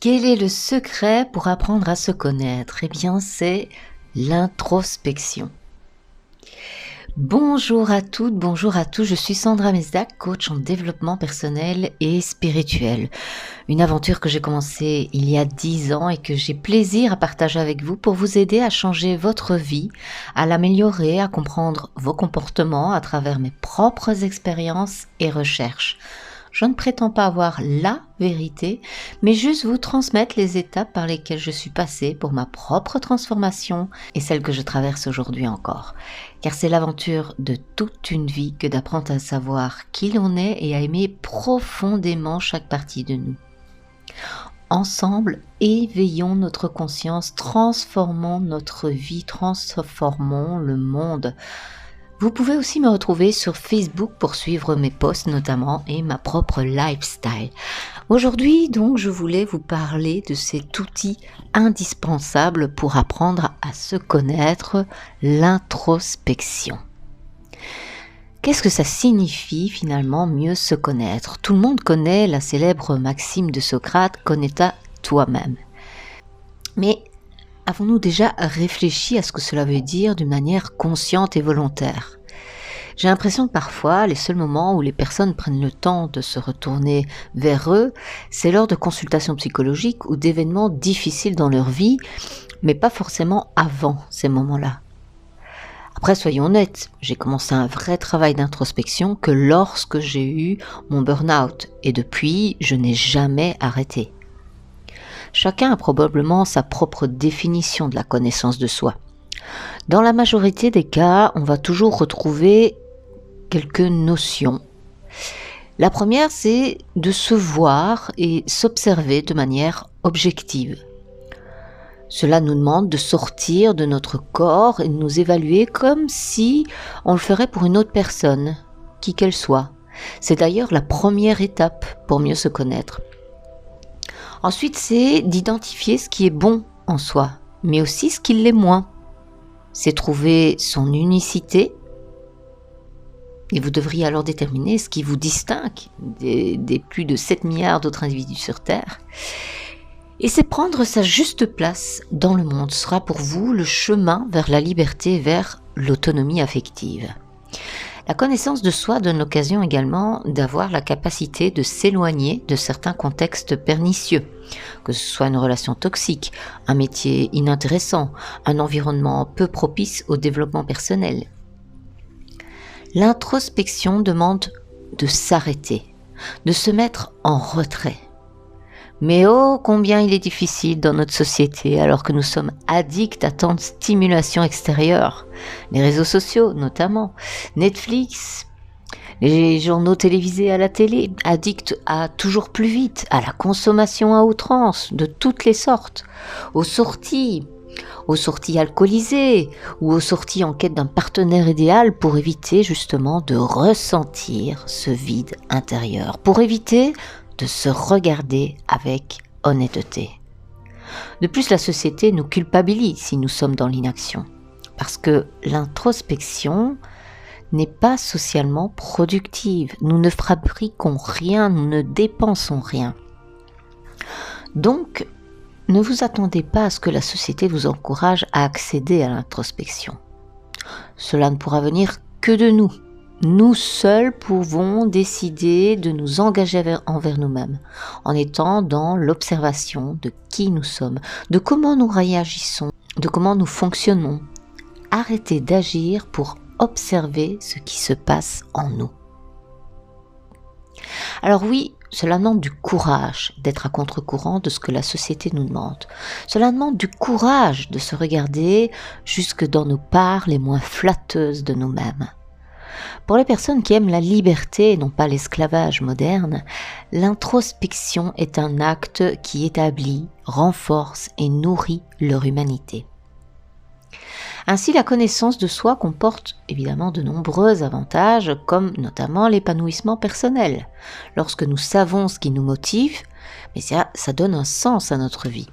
Quel est le secret pour apprendre à se connaître? Eh bien, c'est l'introspection. Bonjour à toutes, bonjour à tous, je suis Sandra Mesdac, coach en développement personnel et spirituel. Une aventure que j'ai commencée il y a 10 ans et que j'ai plaisir à partager avec vous pour vous aider à changer votre vie, à l'améliorer, à comprendre vos comportements à travers mes propres expériences et recherches. Je ne prétends pas avoir la vérité, mais juste vous transmettre les étapes par lesquelles je suis passée pour ma propre transformation et celle que je traverse aujourd'hui encore. Car c'est l'aventure de toute une vie que d'apprendre à savoir qui l'on est et à aimer profondément chaque partie de nous. Ensemble, éveillons notre conscience, transformons notre vie, transformons le monde. Vous pouvez aussi me retrouver sur Facebook pour suivre mes posts notamment et ma propre lifestyle. Aujourd'hui donc je voulais vous parler de cet outil indispensable pour apprendre à se connaître, l'introspection. Qu'est-ce que ça signifie finalement mieux se connaître? Tout le monde connaît la célèbre maxime de Socrate, connais-toi toi-même. Mais avons-nous déjà réfléchi à ce que cela veut dire d'une manière consciente et volontaire? J'ai l'impression que parfois, les seuls moments où les personnes prennent le temps de se retourner vers eux, c'est lors de consultations psychologiques ou d'événements difficiles dans leur vie, mais pas forcément avant ces moments-là. Après, soyons honnêtes, j'ai commencé un vrai travail d'introspection que lorsque j'ai eu mon burn-out, et depuis, je n'ai jamais arrêté. Chacun a probablement sa propre définition de la connaissance de soi. Dans la majorité des cas, on va toujours retrouver quelques notions. La première, c'est de se voir et s'observer de manière objective. Cela nous demande de sortir de notre corps et de nous évaluer comme si on le ferait pour une autre personne, qui qu'elle soit. C'est d'ailleurs la première étape pour mieux se connaître. Ensuite, c'est d'identifier ce qui est bon en soi, mais aussi ce qui l'est moins. C'est trouver son unicité, et vous devriez alors déterminer ce qui vous distingue des plus de 7 milliards d'autres individus sur Terre. Et c'est prendre sa juste place dans le monde. Ce sera pour vous le chemin vers la liberté, vers l'autonomie affective. La connaissance de soi donne l'occasion également d'avoir la capacité de s'éloigner de certains contextes pernicieux, que ce soit une relation toxique, un métier inintéressant, un environnement peu propice au développement personnel. L'introspection demande de s'arrêter, de se mettre en retrait. Mais oh, combien il est difficile dans notre société alors que nous sommes addicts à tant de stimulation extérieure. Les réseaux sociaux notamment, Netflix, les journaux télévisés à la télé, addicts à toujours plus vite, à la consommation à outrance de toutes les sortes, aux sorties alcoolisées ou aux sorties en quête d'un partenaire idéal pour éviter justement de ressentir ce vide intérieur, pour éviter de se regarder avec honnêteté. De plus, la société nous culpabilise si nous sommes dans l'inaction, parce que l'introspection n'est pas socialement productive. Nous ne fabriquons rien, nous ne dépensons rien. Donc, ne vous attendez pas à ce que la société vous encourage à accéder à l'introspection. Cela ne pourra venir que de nous. Nous seuls pouvons décider de nous engager envers nous-mêmes, en étant dans l'observation de qui nous sommes, de comment nous réagissons, de comment nous fonctionnons. Arrêtez d'agir pour observer ce qui se passe en nous. Alors oui, cela demande du courage d'être à contre-courant de ce que la société nous demande. Cela demande du courage de se regarder jusque dans nos parts les moins flatteuses de nous-mêmes. Pour les personnes qui aiment la liberté et non pas l'esclavage moderne, l'introspection est un acte qui établit, renforce et nourrit leur humanité. Ainsi, la connaissance de soi comporte évidemment de nombreux avantages, comme notamment l'épanouissement personnel. Lorsque nous savons ce qui nous motive, mais ça donne un sens à notre vie.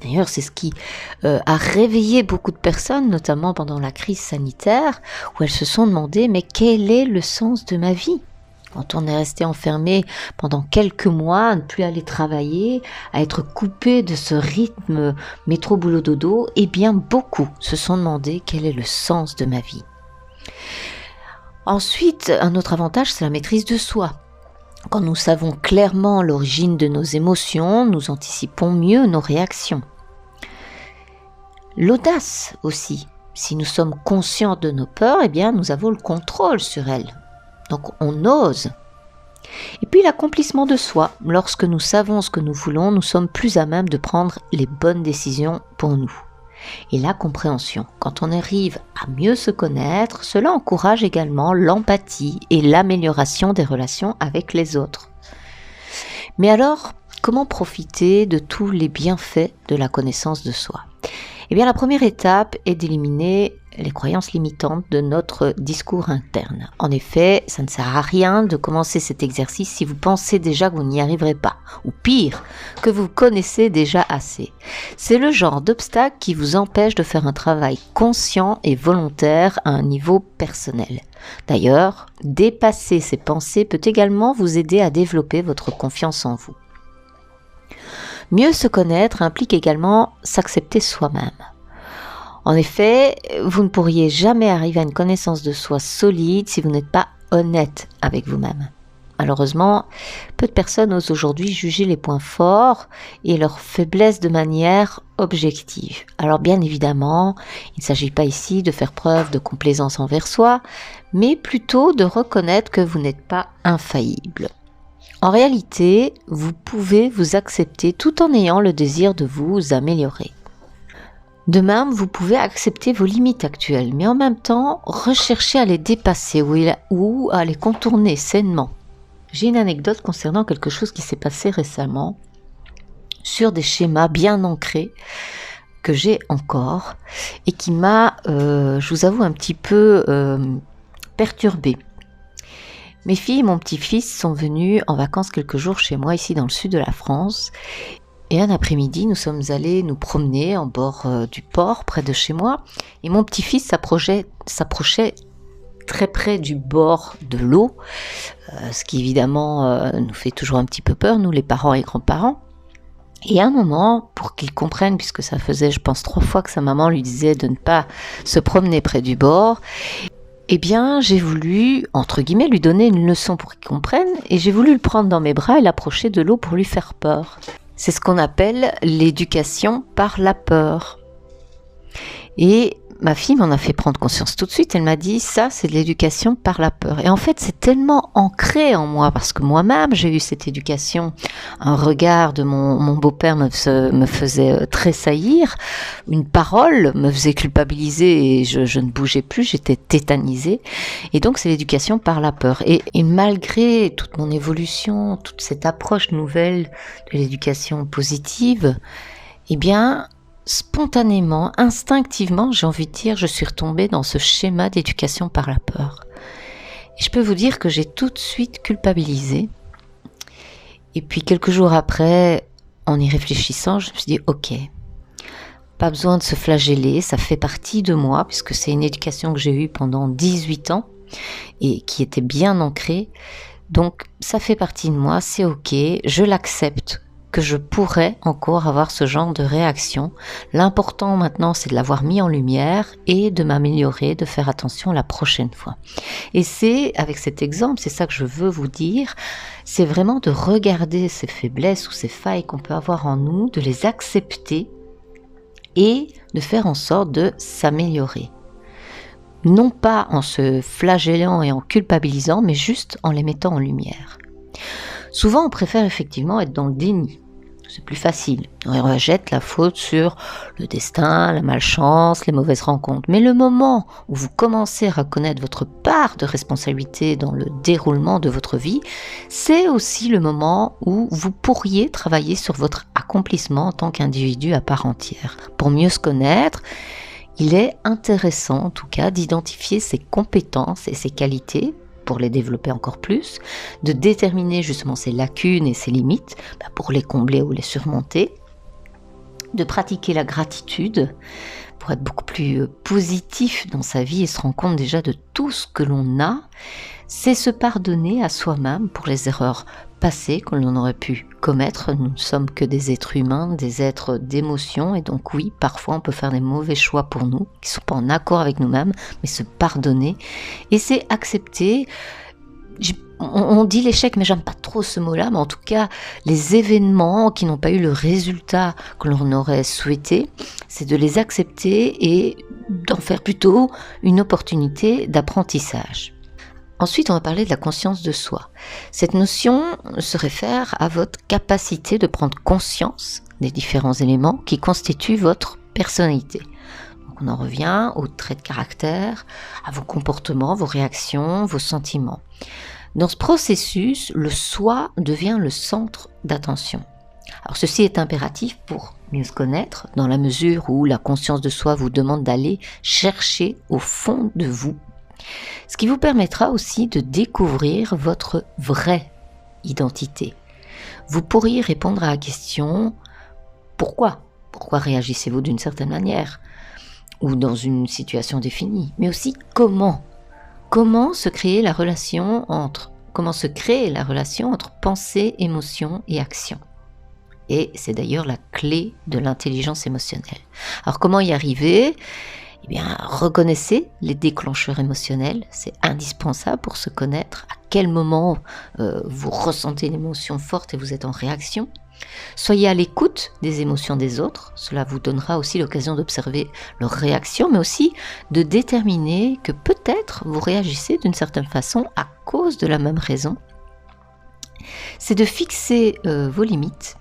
D'ailleurs, c'est ce qui a réveillé beaucoup de personnes, notamment pendant la crise sanitaire, où elles se sont demandé « mais quel est le sens de ma vie ?» Quand on est resté enfermé pendant quelques mois, à ne plus aller travailler, à être coupé de ce rythme métro-boulot-dodo, eh bien beaucoup se sont demandé quel est le sens de ma vie. Ensuite, un autre avantage, c'est la maîtrise de soi. Quand nous savons clairement l'origine de nos émotions, nous anticipons mieux nos réactions. L'audace aussi. Si nous sommes conscients de nos peurs, eh bien nous avons le contrôle sur elles. Donc on ose. Et puis l'accomplissement de soi. Lorsque nous savons ce que nous voulons, nous sommes plus à même de prendre les bonnes décisions pour nous. Et la compréhension. Quand on arrive à mieux se connaître, cela encourage également l'empathie et l'amélioration des relations avec les autres. Mais alors, comment profiter de tous les bienfaits de la connaissance de soi ? Eh bien, la première étape est d'éliminer les croyances limitantes de notre discours interne. En effet, ça ne sert à rien de commencer cet exercice si vous pensez déjà que vous n'y arriverez pas, ou pire, que vous connaissez déjà assez. C'est le genre d'obstacle qui vous empêche de faire un travail conscient et volontaire à un niveau personnel. D'ailleurs, dépasser ces pensées peut également vous aider à développer votre confiance en vous. Mieux se connaître implique également s'accepter soi-même. En effet, vous ne pourriez jamais arriver à une connaissance de soi solide si vous n'êtes pas honnête avec vous-même. Malheureusement, peu de personnes osent aujourd'hui juger les points forts et leurs faiblesses de manière objective. Alors bien évidemment, il ne s'agit pas ici de faire preuve de complaisance envers soi, mais plutôt de reconnaître que vous n'êtes pas infaillible. En réalité, vous pouvez vous accepter tout en ayant le désir de vous améliorer. De même, vous pouvez accepter vos limites actuelles, mais en même temps, rechercher à les dépasser ou à les contourner sainement. J'ai une anecdote concernant quelque chose qui s'est passé récemment sur des schémas bien ancrés que j'ai encore et qui m'a, je vous avoue, un petit peu perturbée. Mes filles et mon petit-fils sont venus en vacances quelques jours chez moi ici dans le sud de la France. Et un après-midi, nous sommes allés nous promener en bord du port près de chez moi. Et mon petit-fils s'approchait très près du bord de l'eau, ce qui évidemment nous fait toujours un petit peu peur, nous les parents et grands-parents. Et à un moment, pour qu'il comprenne, puisque ça faisait je pense 3 fois que sa maman lui disait de ne pas se promener près du bord, eh bien, j'ai voulu, entre guillemets, lui donner une leçon pour qu'il comprenne, et j'ai voulu le prendre dans mes bras et l'approcher de l'eau pour lui faire peur. C'est ce qu'on appelle l'éducation par la peur. Et ma fille m'en a fait prendre conscience tout de suite. Elle m'a dit, ça, c'est de l'éducation par la peur. Et en fait, c'est tellement ancré en moi, parce que moi-même, j'ai eu cette éducation. Un regard de mon beau-père me faisait tressaillir. Une parole me faisait culpabiliser et je ne bougeais plus, j'étais tétanisée. Et donc, c'est l'éducation par la peur. Et malgré toute mon évolution, toute cette approche nouvelle de l'éducation positive, eh bien, spontanément, instinctivement, j'ai envie de dire, je suis retombée dans ce schéma d'éducation par la peur. Et je peux vous dire que j'ai tout de suite culpabilisé. Et puis quelques jours après, en y réfléchissant, je me suis dit, ok, pas besoin de se flageller, ça fait partie de moi, puisque c'est une éducation que j'ai eue pendant 18 ans et qui était bien ancrée. Donc ça fait partie de moi, c'est ok, je l'accepte, que je pourrais encore avoir ce genre de réaction. L'important maintenant, c'est de l'avoir mis en lumière et de m'améliorer, de faire attention la prochaine fois. Et c'est, avec cet exemple, c'est ça que je veux vous dire, c'est vraiment de regarder ces faiblesses ou ces failles qu'on peut avoir en nous, de les accepter et de faire en sorte de s'améliorer. Non pas en se flagellant et en culpabilisant, mais juste en les mettant en lumière. Souvent, on préfère effectivement être dans le déni. C'est plus facile. On rejette la faute sur le destin, la malchance, les mauvaises rencontres. Mais le moment où vous commencez à reconnaître votre part de responsabilité dans le déroulement de votre vie, c'est aussi le moment où vous pourriez travailler sur votre accomplissement en tant qu'individu à part entière. Pour mieux se connaître, il est intéressant en tout cas d'identifier ses compétences et ses qualités pour les développer encore plus, de déterminer justement ses lacunes et ses limites pour les combler ou les surmonter, de pratiquer la gratitude pour être beaucoup plus positif dans sa vie et se rendre compte déjà de tout ce que l'on a, C'est se pardonner à soi-même pour les erreurs passées que l'on aurait pu commettre. Nous ne sommes que des êtres humains, des êtres d'émotion, et donc oui, parfois on peut faire des mauvais choix pour nous, qui ne sont pas en accord avec nous-mêmes, mais se pardonner, et c'est accepter. On dit l'échec, mais j'aime pas trop ce mot-là, mais en tout cas, les événements qui n'ont pas eu le résultat que l'on aurait souhaité, c'est de les accepter et d'en faire plutôt une opportunité d'apprentissage. Ensuite, on va parler de la conscience de soi. Cette notion se réfère à votre capacité de prendre conscience des différents éléments qui constituent votre personnalité. Donc, on en revient aux traits de caractère, à vos comportements, vos réactions, vos sentiments. Dans ce processus, le soi devient le centre d'attention. Alors, ceci est impératif pour mieux se connaître, dans la mesure où la conscience de soi vous demande d'aller chercher au fond de vous, ce qui vous permettra aussi de découvrir votre vraie identité. Vous pourriez répondre à la question « Pourquoi ? Pourquoi réagissez-vous d'une certaine manière ?» ou dans une situation définie, mais aussi « Comment ? Comment se crée la relation entre pensée, émotion et action ?» Et c'est d'ailleurs la clé de l'intelligence émotionnelle. Alors comment y arriver ? Eh bien, reconnaissez les déclencheurs émotionnels, c'est indispensable pour se connaître. À quel moment vous ressentez une émotion forte et vous êtes en réaction. Soyez à l'écoute des émotions des autres, cela vous donnera aussi l'occasion d'observer leurs réactions, mais aussi de déterminer que peut-être vous réagissez d'une certaine façon à cause de la même raison. C'est de fixer vos limites.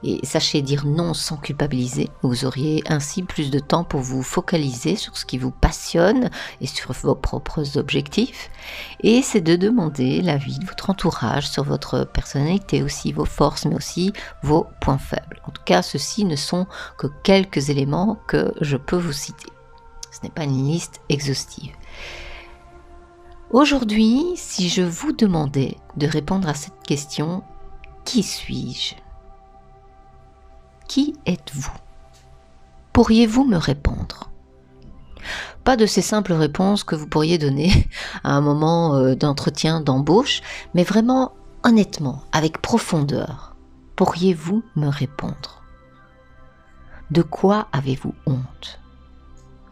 Et sachez dire non sans culpabiliser. Vous auriez ainsi plus de temps pour vous focaliser sur ce qui vous passionne et sur vos propres objectifs. Et c'est de demander l'avis de votre entourage sur votre personnalité aussi, vos forces, mais aussi vos points faibles. En tout cas, ceux-ci ne sont que quelques éléments que je peux vous citer. Ce n'est pas une liste exhaustive. Aujourd'hui, si je vous demandais de répondre à cette question, qui suis-je ? Qui êtes-vous ? Pourriez-vous me répondre ? Pas de ces simples réponses que vous pourriez donner à un moment d'entretien, d'embauche, mais vraiment honnêtement, avec profondeur. Pourriez-vous me répondre ? De quoi avez-vous honte ?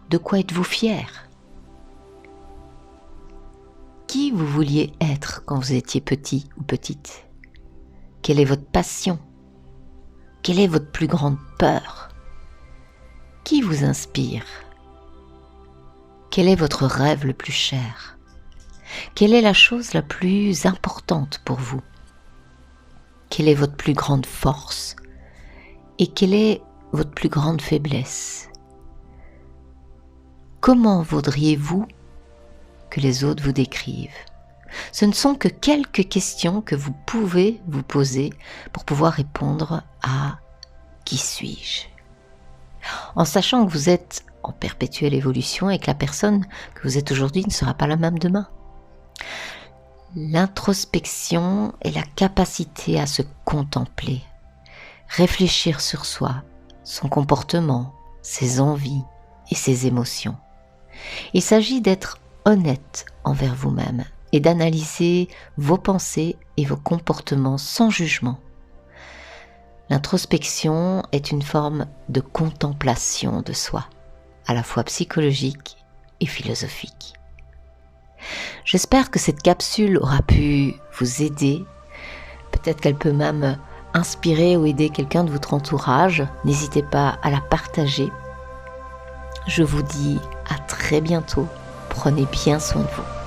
De quoi êtes-vous fier ? Qui vous vouliez être quand vous étiez petit ou petite ? Quelle est votre passion ? Quelle est votre plus grande peur ? Qui vous inspire ? Quel est votre rêve le plus cher ? Quelle est la chose la plus importante pour vous ? Quelle est votre plus grande force ? Et quelle est votre plus grande faiblesse ? Comment voudriez-vous que les autres vous décrivent ? Ce ne sont que quelques questions que vous pouvez vous poser pour pouvoir répondre à « Qui suis-je ?» en sachant que vous êtes en perpétuelle évolution et que la personne que vous êtes aujourd'hui ne sera pas la même demain. L'introspection est la capacité à se contempler, réfléchir sur soi, son comportement, ses envies et ses émotions. Il s'agit d'être honnête envers vous-même et d'analyser vos pensées et vos comportements sans jugement. L'introspection est une forme de contemplation de soi, à la fois psychologique et philosophique. J'espère que cette capsule aura pu vous aider. Peut-être qu'elle peut même inspirer ou aider quelqu'un de votre entourage. N'hésitez pas à la partager. Je vous dis à très bientôt. Prenez bien soin de vous.